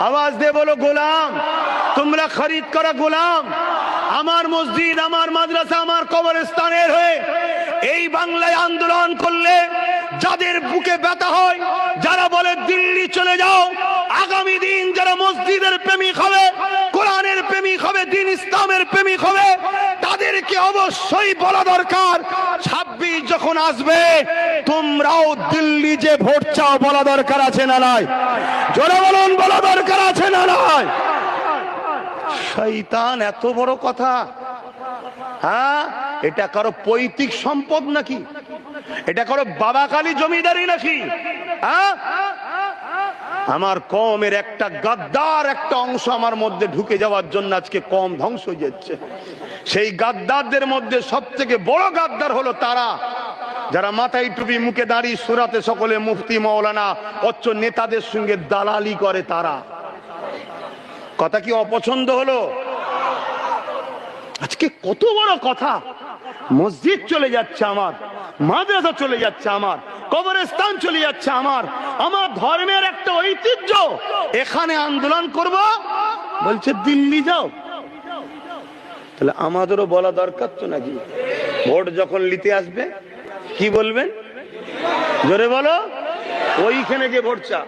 আওয়াজ দিয়ে বলো গোলাম, তোমরা খরিদ করা গোলাম। আমার মসজিদ, আমার মাদ্রাসা, আমার কবরস্থানের হয়ে এই বাংলায় আন্দোলন করলে যাদের বুকে ব্যথা হয়, যারা বলে দিল্লি চলে যাও, আগামী দিন যারা মসজিদের প্রেমিক হবে, কোরআনের প্রেমিক হবে, দ্বীন ইসলামের প্রেমিক হবে, তাদেরকে অবশ্যই বলা দরকার 26 যখন আসবে তোমরাও দিল্লি যে ভোট চাও বলা দরকার আছে না নাই? জোরে বলুন, বলা দরকার আছে না নাই? শয়তান এত বড় কথা? হ্যাঁ, এটা কারো পৈতৃক সম্পদ নাকি? এটা কারো বাবা কালী জমিদারি নাকি? হ্যাঁ, আমার কমের একটা গাদ্দার একটা অংশ আমার মধ্যে ঢুকে যাওয়ার জন্য আজকে কম ধ্বংস হয়ে যাচ্ছে। সেই গাদ্দারদের মধ্যে সব থেকে বড় গাদ্দার হলো তারা যারা মাথায় টুপি, মুখে দাঁড়ি, সুরাতে সকলে মুফতি মাওলানা, অচ্চ নেতাদের সঙ্গে দালালি করে। তারা কথা কি অপছন্দ হলো? আজকে কত বড় কথা, মসজিদ চলে যাচ্ছে আমার, মাদ্রাসা চলে যাচ্ছে আমার, কবরস্থান চলে যাচ্ছে আমার, আমার ধর্মের একটা ঐতিহ্য, এখানে আন্দোলন করব বলছে দিল্লি যাও। তাহলে আমাদেরও বলা দরকার তো নাকি? ভোট যখন নিতে আসবে কি বলবেন? জোরে বলো, ওইখানে গিয়ে ভোট চা।